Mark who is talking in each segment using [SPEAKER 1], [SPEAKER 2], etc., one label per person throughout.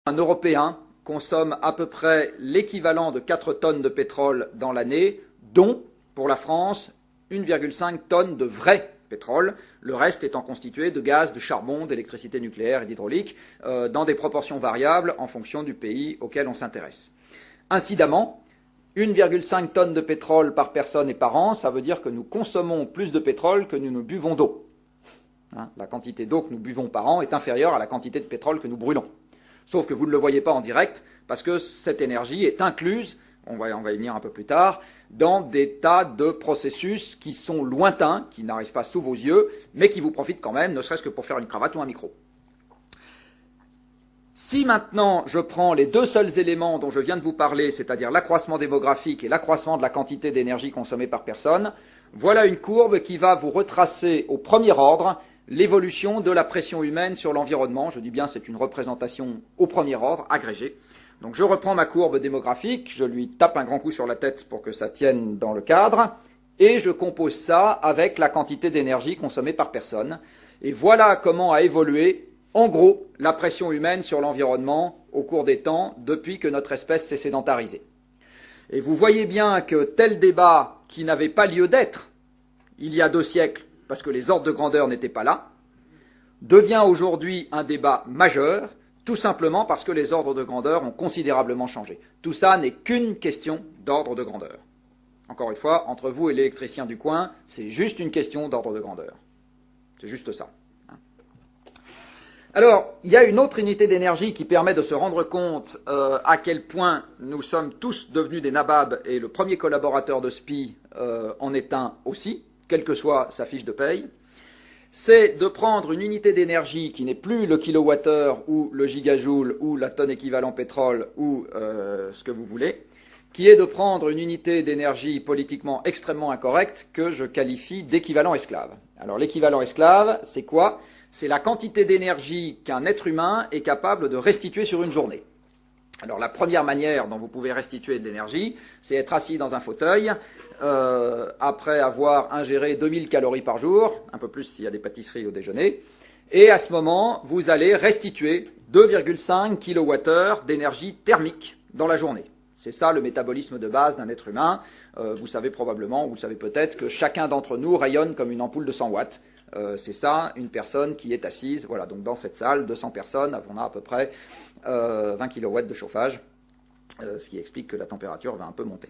[SPEAKER 1] Un Européen consomme à peu près l'équivalent de 4 tonnes de pétrole dans l'année, dont, pour la France, 1,5 tonnes de vrai pétrole, le reste étant constitué de gaz, de charbon, d'électricité nucléaire et d'hydraulique, dans des proportions variables en fonction du pays auquel on s'intéresse. Incidemment, 1,5 tonnes de pétrole par personne et par an, ça veut dire que nous consommons plus de pétrole que nous ne buvons d'eau. La quantité d'eau que nous buvons par an est inférieure à la quantité de pétrole que nous brûlons. Sauf que vous ne le voyez pas en direct, parce que cette énergie est incluse, on va y venir un peu plus tard, dans des tas de processus qui sont lointains, qui n'arrivent pas sous vos yeux, mais qui vous profitent quand même, ne serait-ce que pour faire une cravate ou un micro. Si maintenant je prends les deux seuls éléments dont je viens de vous parler, c'est-à-dire l'accroissement démographique et l'accroissement de la quantité d'énergie consommée par personne, voilà une courbe qui va vous retracer au premier ordre l'évolution de la pression humaine sur l'environnement. Je dis bien c'est une représentation au premier ordre, agrégée. Donc je reprends ma courbe démographique, je lui tape un grand coup sur la tête pour que ça tienne dans le cadre, et je compose ça avec la quantité d'énergie consommée par personne. Et voilà comment a évolué, en gros, la pression humaine sur l'environnement au cours des temps, depuis que notre espèce s'est sédentarisée. Et vous voyez bien que tel débat qui n'avait pas lieu d'être il y a 2 siècles, parce que les ordres de grandeur n'étaient pas là, devient aujourd'hui un débat majeur, tout simplement parce que les ordres de grandeur ont considérablement changé. Tout ça n'est qu'une question d'ordre de grandeur. Encore une fois, entre vous et l'électricien du coin, c'est juste une question d'ordre de grandeur. C'est juste ça. Alors, il y a une autre unité d'énergie qui permet de se rendre compte à quel point nous sommes tous devenus des nababs, et le premier collaborateur de SPI en est un aussi, quelle que soit sa fiche de paye. C'est de prendre une unité d'énergie qui n'est plus le kilowattheure ou le gigajoule ou la tonne équivalent pétrole ou ce que vous voulez, qui est de prendre une unité d'énergie politiquement extrêmement incorrecte que je qualifie d'équivalent esclave. Alors l'équivalent esclave, c'est quoi? C'est la quantité d'énergie qu'un être humain est capable de restituer sur une journée. Alors la première manière dont vous pouvez restituer de l'énergie, c'est être assis dans un fauteuil, après avoir ingéré 2000 calories par jour, un peu plus s'il y a des pâtisseries au déjeuner, et à ce moment, vous allez restituer 2,5 kWh d'énergie thermique dans la journée. C'est ça le métabolisme de base d'un être humain. Vous savez probablement, ou vous savez peut-être, que chacun d'entre nous rayonne comme une ampoule de 100 watts. C'est ça, une personne qui est assise, voilà, donc dans cette salle, 200 personnes, on a à peu près 20 kW de chauffage, ce qui explique que la température va un peu monter.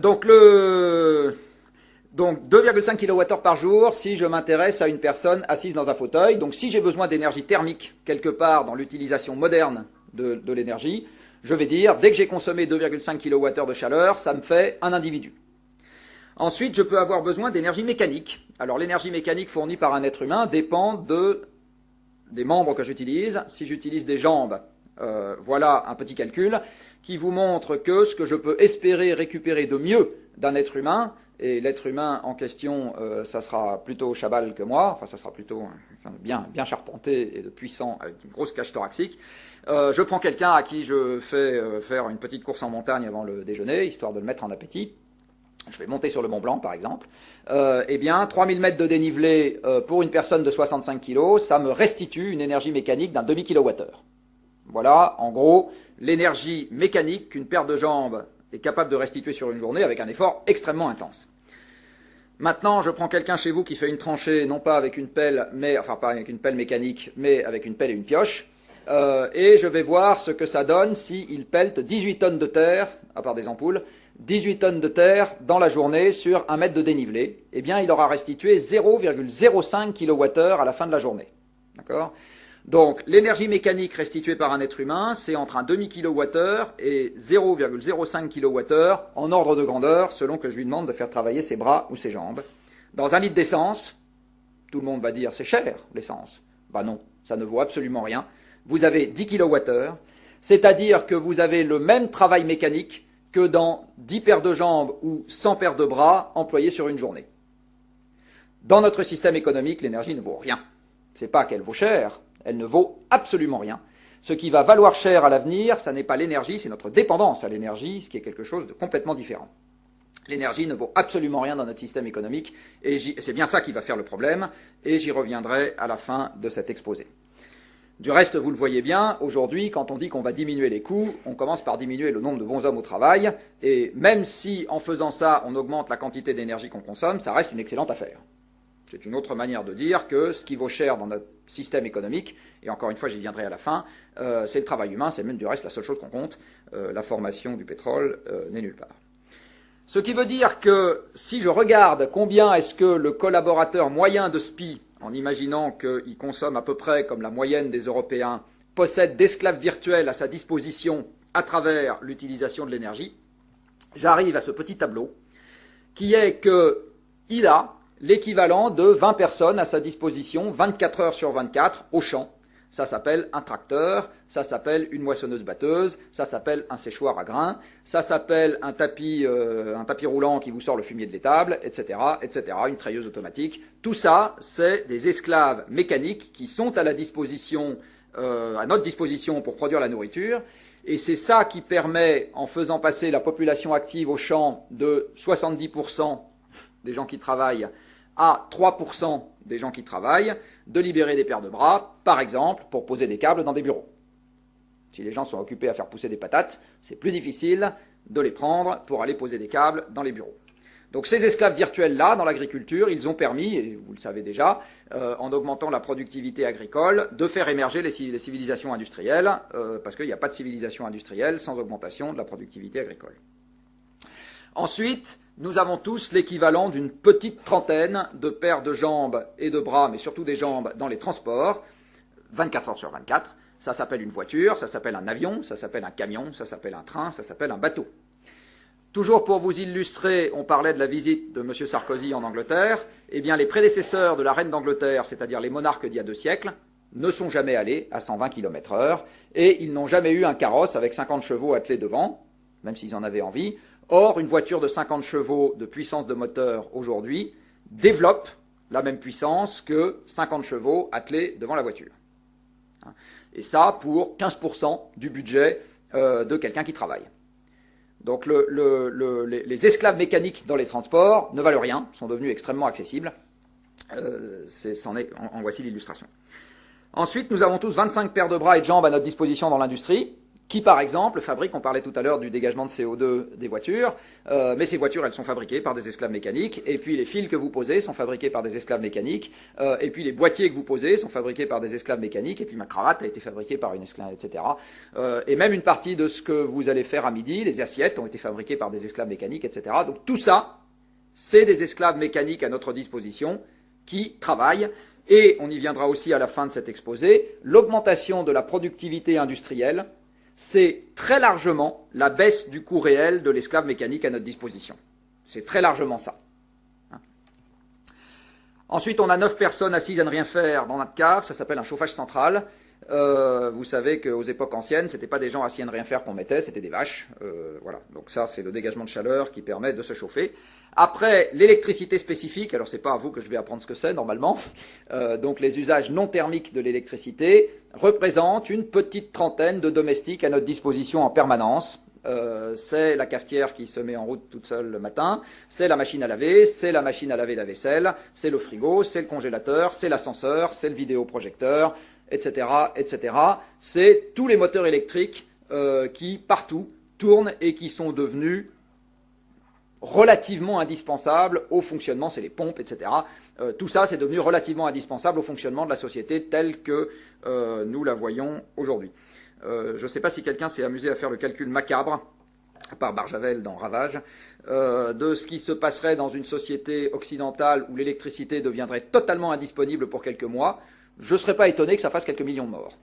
[SPEAKER 1] Donc 2,5 kWh par jour si je m'intéresse à une personne assise dans un fauteuil. Donc si j'ai besoin d'énergie thermique quelque part dans l'utilisation moderne de l'énergie, je vais dire, dès que j'ai consommé 2,5 kWh de chaleur, ça me fait un individu. Ensuite, je peux avoir besoin d'énergie mécanique. Alors l'énergie mécanique fournie par un être humain dépend des membres que j'utilise. Si j'utilise des jambes, voilà un petit calcul qui vous montre que ce que je peux espérer récupérer de mieux d'un être humain, et l'être humain en question, ça sera plutôt Chabal que moi, enfin ça sera plutôt bien charpenté et de puissant, avec une grosse cage thoracique. Je prends quelqu'un à qui je fais faire une petite course en montagne avant le déjeuner, histoire de le mettre en appétit. Je vais monter sur le Mont Blanc, par exemple. Eh bien, 3000 mètres de dénivelé pour une personne de 65 kg, ça me restitue une énergie mécanique d'un demi-kilowattheure. Voilà, en gros, l'énergie mécanique qu'une paire de jambes est capable de restituer sur une journée avec un effort extrêmement intense. Maintenant, je prends quelqu'un chez vous qui fait une tranchée, non pas avec une pelle, enfin pas avec une pelle mécanique, mais avec une pelle et une pioche, et je vais voir ce que ça donne s'il pelte 18 tonnes de terre, à part des ampoules, 18 tonnes de terre dans la journée sur 1 mètre de dénivelé. Eh bien, il aura restitué 0,05 kWh à la fin de la journée. D'accord ? Donc, l'énergie mécanique restituée par un être humain, c'est entre un demi-kilowattheure et 0,05 kWh en ordre de grandeur, selon que je lui demande de faire travailler ses bras ou ses jambes. Dans un litre d'essence, tout le monde va dire c'est cher, l'essence. Ben non, ça ne vaut absolument rien. Vous avez 10 kWh, c'est-à-dire que vous avez le même travail mécanique que dans 10 paires de jambes ou 100 paires de bras employés sur une journée. Dans notre système économique, l'énergie ne vaut rien. C'est pas qu'elle vaut cher, elle ne vaut absolument rien. Ce qui va valoir cher à l'avenir, ça n'est pas l'énergie, c'est notre dépendance à l'énergie, ce qui est quelque chose de complètement différent. L'énergie ne vaut absolument rien dans notre système économique, et c'est bien ça qui va faire le problème, et j'y reviendrai à la fin de cet exposé. Du reste, vous le voyez bien, aujourd'hui, quand on dit qu'on va diminuer les coûts, on commence par diminuer le nombre de bonshommes au travail, et même si en faisant ça, on augmente la quantité d'énergie qu'on consomme, ça reste une excellente affaire. C'est une autre manière de dire que ce qui vaut cher dans notre système économique, et encore une fois j'y viendrai à la fin, c'est le travail humain, c'est même du reste la seule chose qu'on compte, la formation du pétrole n'est nulle part. Ce qui veut dire que si je regarde combien est-ce que le collaborateur moyen de SPI, en imaginant qu'il consomme à peu près comme la moyenne des Européens, possède d'esclaves virtuels à sa disposition à travers l'utilisation de l'énergie, j'arrive à ce petit tableau qui est qu'il a l'équivalent de 20 personnes à sa disposition, 24 heures sur 24, au champ. Ça s'appelle un tracteur, ça s'appelle une moissonneuse-batteuse, ça s'appelle un séchoir à grains, ça s'appelle un tapis roulant qui vous sort le fumier de l'étable, etc., etc., une treilleuse automatique. Tout ça, c'est des esclaves mécaniques qui sont à la disposition, à notre disposition pour produire la nourriture. Et c'est ça qui permet, en faisant passer la population active au champ de 70% des gens qui travaillent à 3% des gens qui travaillent, de libérer des paires de bras, par exemple, pour poser des câbles dans des bureaux. Si les gens sont occupés à faire pousser des patates, c'est plus difficile de les prendre pour aller poser des câbles dans les bureaux. Donc ces esclaves virtuels-là, dans l'agriculture, ils ont permis, et vous le savez déjà, en augmentant la productivité agricole, de faire émerger les civilisations industrielles, parce qu'il n'y a pas de civilisation industrielle sans augmentation de la productivité agricole. Ensuite, nous avons tous l'équivalent d'une petite trentaine de paires de jambes et de bras, mais surtout des jambes dans les transports, 24 heures sur 24. Ça s'appelle une voiture, ça s'appelle un avion, ça s'appelle un camion, ça s'appelle un train, ça s'appelle un bateau. Toujours pour vous illustrer, on parlait de la visite de M. Sarkozy en Angleterre. Eh bien, les prédécesseurs de la reine d'Angleterre, c'est-à-dire les monarques d'il y a 2 siècles, ne sont jamais allés à 120 km/h et ils n'ont jamais eu un carrosse avec 50 chevaux attelés devant, même s'ils en avaient envie. Or, une voiture de 50 chevaux de puissance de moteur aujourd'hui développe la même puissance que 50 chevaux attelés devant la voiture. Et ça pour 15% du budget de quelqu'un qui travaille. Donc les esclaves mécaniques dans les transports ne valent rien, sont devenus extrêmement accessibles. En voici l'illustration. Ensuite, nous avons tous 25 paires de bras et de jambes à notre disposition dans l'industrie, qui, par exemple, fabriquent, on parlait tout à l'heure du dégagement de CO2 des voitures, mais ces voitures, elles sont fabriquées par des esclaves mécaniques, et puis les fils que vous posez sont fabriqués par des esclaves mécaniques, et puis les boîtiers que vous posez sont fabriqués par des esclaves mécaniques, et puis ma cravate a été fabriquée par une esclave, etc. Et même une partie de ce que vous allez faire à midi, les assiettes ont été fabriquées par des esclaves mécaniques, etc. Donc tout ça, c'est des esclaves mécaniques à notre disposition qui travaillent, et on y viendra aussi à la fin de cet exposé, l'augmentation de la productivité industrielle, c'est très largement la baisse du coût réel de l'esclave mécanique à notre disposition. C'est très largement ça. Ensuite, on a 9 personnes assises à ne rien faire dans notre cave, ça s'appelle un chauffage central. Vous savez qu'aux époques anciennes, c'était pas des gens assis à ne rien faire qu'on mettait, c'était des vaches. Voilà. Donc ça, c'est le dégagement de chaleur qui permet de se chauffer. Après, l'électricité spécifique, alors c'est pas à vous que je vais apprendre ce que c'est normalement, donc les usages non thermiques de l'électricité représentent une petite trentaine de domestiques à notre disposition en permanence. C'est la cafetière qui se met en route toute seule le matin, c'est la machine à laver, c'est la machine à laver la vaisselle, c'est le frigo, c'est le congélateur, c'est l'ascenseur, c'est le vidéoprojecteur, etc., etc. C'est tous les moteurs électriques qui, partout, tournent et qui sont devenus relativement indispensables au fonctionnement, c'est les pompes, etc. Tout ça, c'est devenu relativement indispensable au fonctionnement de la société telle que nous la voyons aujourd'hui. Je ne sais pas si quelqu'un s'est amusé à faire le calcul macabre, à part Barjavel dans Ravage, de ce qui se passerait dans une société occidentale où l'électricité deviendrait totalement indisponible pour quelques mois. Je ne serais pas étonné que ça fasse quelques millions de morts.